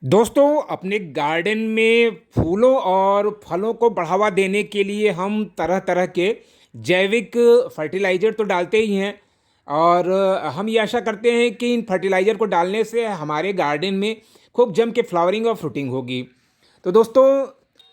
दोस्तों, अपने गार्डन में फूलों और फलों को बढ़ावा देने के लिए हम तरह तरह के जैविक फर्टिलाइज़र तो डालते ही हैं। और हम ये आशा करते हैं कि इन फर्टिलाइज़र को डालने से हमारे गार्डन में खूब जम के फ्लावरिंग और फ्रूटिंग होगी। तो दोस्तों,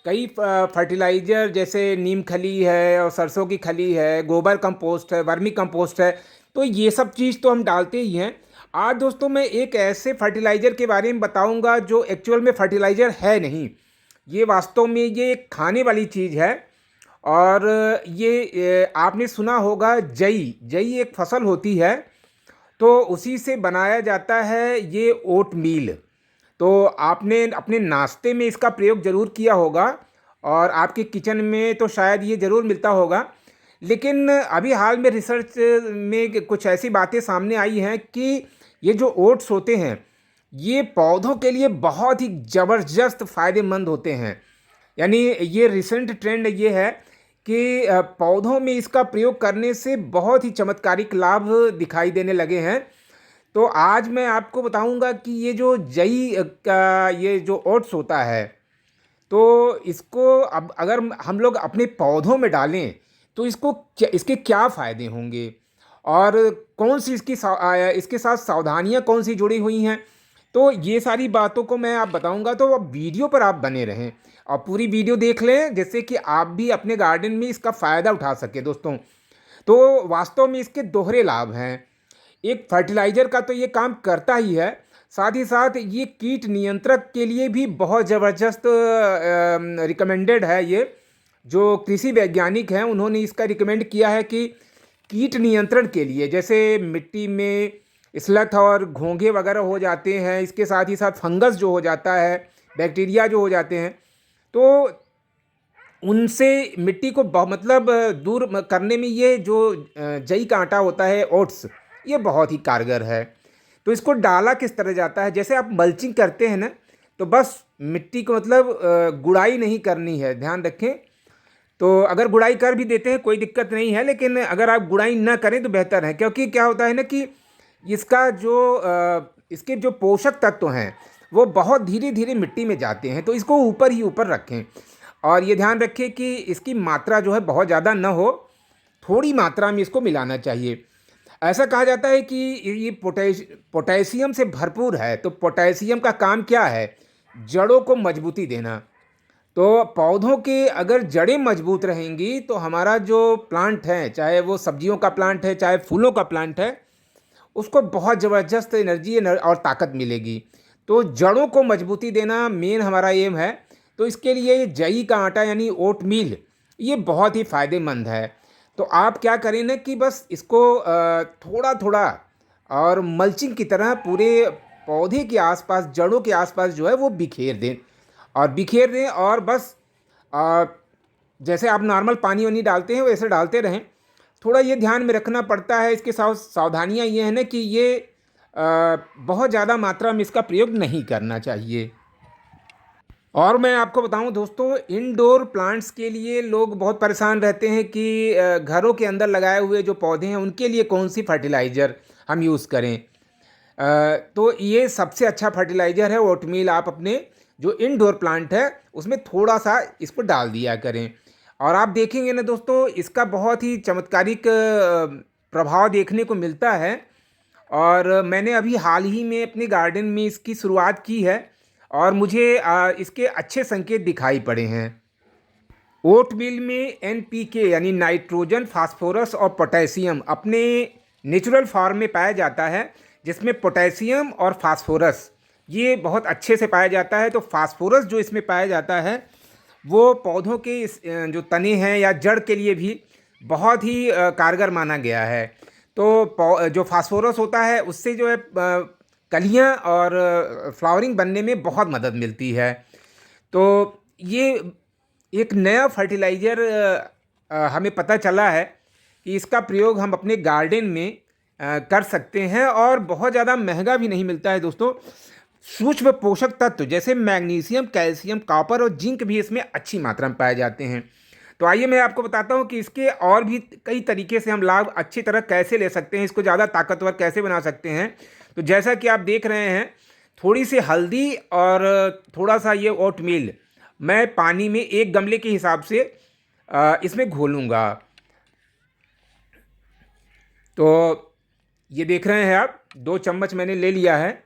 कई फर्टिलाइज़र जैसे नीम खली है और सरसों की खली है, गोबर कंपोस्ट है, वर्मी कंपोस्ट है, तो ये सब चीज़ तो हम डालते ही हैं। आज दोस्तों मैं एक ऐसे फर्टिलाइज़र के बारे में बताऊंगा जो एक्चुअल में फर्टिलाइज़र है नहीं। ये वास्तव में ये एक खाने वाली चीज़ है। और ये आपने सुना होगा जई जई एक फसल होती है, तो उसी से बनाया जाता है ये ओट मील। तो आपने अपने नाश्ते में इसका प्रयोग ज़रूर किया होगा और आपके किचन में तो शायद ये ज़रूर मिलता होगा। लेकिन अभी हाल में रिसर्च में कुछ ऐसी बातें सामने आई हैं कि ये जो ओट्स होते हैं, ये पौधों के लिए बहुत ही ज़बरदस्त फ़ायदेमंद होते हैं। यानी ये रिसेंट ट्रेंड ये है कि पौधों में इसका प्रयोग करने से बहुत ही चमत्कारिक लाभ दिखाई देने लगे हैं। तो आज मैं आपको बताऊंगा कि ये जो जई का ये जो ओट्स होता है, तो इसको अब अगर हम लोग अपने पौधों में डालें तो इसके क्या फ़ायदे होंगे और कौन सी इसके साथ सावधानियां कौन सी जुड़ी हुई हैं। तो ये सारी बातों को मैं आप बताऊंगा, तो अब वीडियो पर आप बने रहें और पूरी वीडियो देख लें जिससे कि आप भी अपने गार्डन में इसका फ़ायदा उठा सकें दोस्तों। तो वास्तव में इसके दोहरे लाभ हैं। एक फर्टिलाइज़र का तो ये काम करता ही है, साथ ही साथ ये कीट नियंत्रक के लिए भी बहुत ज़बरदस्त रिकमेंडेड है। ये जो कृषि वैज्ञानिक हैं उन्होंने इसका रिकमेंड किया है कि कीट नियंत्रण के लिए, जैसे मिट्टी में स्लथ और घोंघे वगैरह हो जाते हैं, इसके साथ ही साथ फंगस जो हो जाता है, बैक्टीरिया जो हो जाते हैं, तो उनसे मिट्टी को मतलब दूर करने में ये जो जई का आटा होता है ओट्स, ये बहुत ही कारगर है। तो इसको डाला किस तरह जाता है, जैसे आप मल्चिंग करते हैं ना, तो बस मिट्टी को मतलब गुड़ाई नहीं करनी है, ध्यान रखें। तो अगर गुड़ाई कर भी देते हैं कोई दिक्कत नहीं है, लेकिन अगर आप गुड़ाई ना करें तो बेहतर है, क्योंकि क्या होता है ना कि इसका जो इसके जो पोषक तत्व हैं वो बहुत धीरे धीरे मिट्टी में जाते हैं, तो इसको ऊपर ही ऊपर रखें। और ये ध्यान रखें कि इसकी मात्रा जो है बहुत ज़्यादा ना हो, थोड़ी मात्रा में इसको मिलाना चाहिए। ऐसा कहा जाता है कि ये पोटेशियम से भरपूर है। तो पोटेशियम का काम क्या है? जड़ों को मजबूती देना। तो पौधों के अगर जड़ें मजबूत रहेंगी तो हमारा जो प्लांट है, चाहे वो सब्जियों का प्लांट है चाहे फूलों का प्लांट है, उसको बहुत ज़बरदस्त एनर्जी और ताकत मिलेगी। तो जड़ों को मजबूती देना मेन हमारा एम है। तो इसके लिए जई का आटा यानी ओट मील ये बहुत ही फ़ायदेमंद है। तो आप क्या करें ना कि बस इसको थोड़ा थोड़ा और मल्चिंग की तरह पूरे पौधे के आसपास, जड़ों के आसपास जो है वो बिखेर दें। और बिखेर दें और बस अ, जैसे आप नॉर्मल पानी वानी डालते हैं वैसे डालते रहें। थोड़ा ये ध्यान में रखना पड़ता है, इसके साथ सावधानियाँ ये हैं ना कि ये बहुत ज़्यादा मात्रा में इसका प्रयोग नहीं करना चाहिए। और मैं आपको बताऊं दोस्तों, इंडोर प्लांट्स के लिए लोग बहुत परेशान रहते हैं कि घरों के अंदर लगाए हुए जो पौधे हैं उनके लिए कौन सी फर्टिलाइज़र हम यूज़ करें। तो ये सबसे अच्छा फर्टिलाइज़र है ओटमील। आप अपने जो इंडोर प्लांट है उसमें थोड़ा सा इसको डाल दिया करें और आप देखेंगे ना दोस्तों, इसका बहुत ही चमत्कारिक प्रभाव देखने को मिलता है। और मैंने अभी हाल ही में अपने गार्डन में इसकी शुरुआत की है और मुझे इसके अच्छे संकेत दिखाई पड़े हैं। ओटमील में एनपीके यानी नाइट्रोजन, फास्फोरस और पोटेशियम अपने नेचुरल फॉर्म में पाया जाता है, जिसमें पोटेशियम और फास्फोरस ये बहुत अच्छे से पाया जाता है। तो फास्फोरस जो इसमें पाया जाता है वो पौधों के जो तने हैं या जड़ के लिए भी बहुत ही कारगर माना गया है। तो जो फास्फोरस होता है उससे जो है कलियाँ और फ्लावरिंग बनने में बहुत मदद मिलती है। तो ये एक नया फर्टिलाइज़र हमें पता चला है कि इसका प्रयोग हम अपने गार्डन में कर सकते हैं और बहुत ज़्यादा महंगा भी नहीं मिलता है दोस्तों। सूक्ष्म पोषक तत्व जैसे मैग्नीशियम, कैल्शियम, कॉपर और जिंक भी इसमें अच्छी मात्रा में पाए जाते हैं। तो आइए मैं आपको बताता हूँ कि इसके और भी कई तरीके से हम लाभ अच्छी तरह कैसे ले सकते हैं, इसको ज़्यादा ताकतवर कैसे बना सकते हैं। तो जैसा कि आप देख रहे हैं, थोड़ी सी हल्दी और थोड़ा सा ये ओटमील मैं पानी में एक गमले के हिसाब से इसमें घोलूँगा। तो ये देख रहे हैं आप, 2 चम्मच मैंने ले लिया है।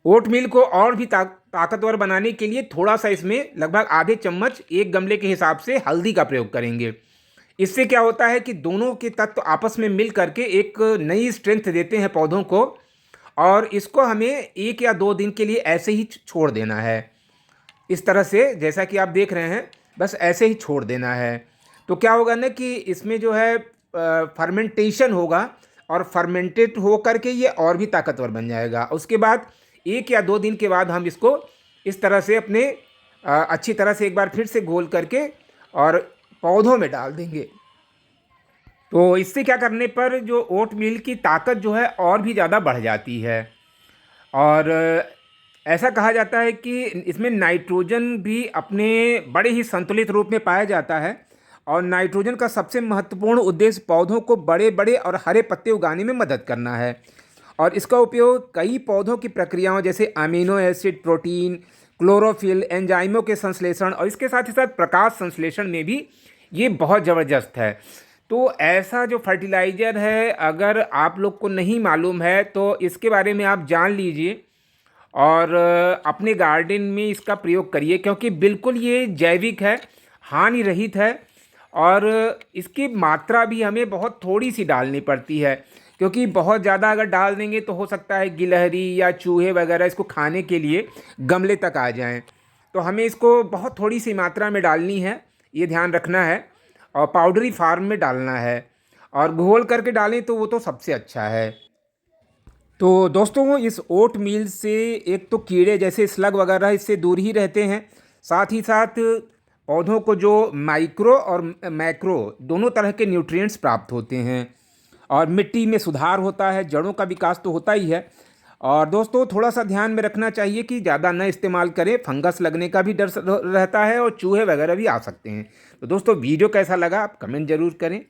ओटमील को और भी ताकतवर बनाने के लिए थोड़ा सा इसमें लगभग आधे चम्मच एक गमले के हिसाब से हल्दी का प्रयोग करेंगे। इससे क्या होता है कि दोनों के तत्व आपस में मिल करके एक नई स्ट्रेंथ देते हैं पौधों को, और इसको हमें 1 या 2 दिन के लिए ऐसे ही छोड़ देना है। इस तरह से जैसा कि आप देख रहे हैं, बस ऐसे ही छोड़ देना है। तो क्या होगा ना कि इसमें जो है फर्मेंटेशन होगा, और फर्मेंटेड हो करके ये और भी ताकतवर बन जाएगा। उसके बाद 1 या 2 दिन के बाद हम इसको इस तरह से अपने अच्छी तरह से एक बार फिर से घोल करके और पौधों में डाल देंगे। तो इससे क्या करने पर जो ओट मील की ताकत जो है और भी ज़्यादा बढ़ जाती है। और ऐसा कहा जाता है कि इसमें नाइट्रोजन भी अपने बड़े ही संतुलित रूप में पाया जाता है, और नाइट्रोजन का सबसे महत्वपूर्ण उद्देश्य पौधों को बड़े बड़े और हरे पत्ते उगाने में मदद करना है। और इसका उपयोग कई पौधों की प्रक्रियाओं जैसे अमीनो एसिड, प्रोटीन, क्लोरोफिल, एंजाइमों के संश्लेषण और इसके साथ ही साथ प्रकाश संश्लेषण में भी ये बहुत ज़बरदस्त है। तो ऐसा जो फर्टिलाइज़र है, अगर आप लोग को नहीं मालूम है तो इसके बारे में आप जान लीजिए और अपने गार्डन में इसका प्रयोग करिए, क्योंकि बिल्कुल ये जैविक है, हानि रहित है, और इसकी मात्रा भी हमें बहुत थोड़ी सी डालनी पड़ती है, क्योंकि बहुत ज़्यादा अगर डाल देंगे तो हो सकता है गिलहरी या चूहे वगैरह इसको खाने के लिए गमले तक आ जाएं। तो हमें इसको बहुत थोड़ी सी मात्रा में डालनी है, ये ध्यान रखना है, और पाउडरी फार्म में डालना है, और घोल करके डालें तो वो तो सबसे अच्छा है। तो दोस्तों, इस ओट मील से एक तो कीड़े जैसे स्लग वगैरह इससे दूर ही रहते हैं, साथ ही साथ पौधों को जो माइक्रो और मैक्रो दोनों तरह के न्यूट्रिएंट्स प्राप्त होते हैं, और मिट्टी में सुधार होता है, जड़ों का विकास तो होता ही है। और दोस्तों, थोड़ा सा ध्यान में रखना चाहिए कि ज़्यादा न इस्तेमाल करें, फंगस लगने का भी डर रहता है और चूहे वगैरह भी आ सकते हैं। तो दोस्तों, वीडियो कैसा लगा आप कमेंट ज़रूर करें।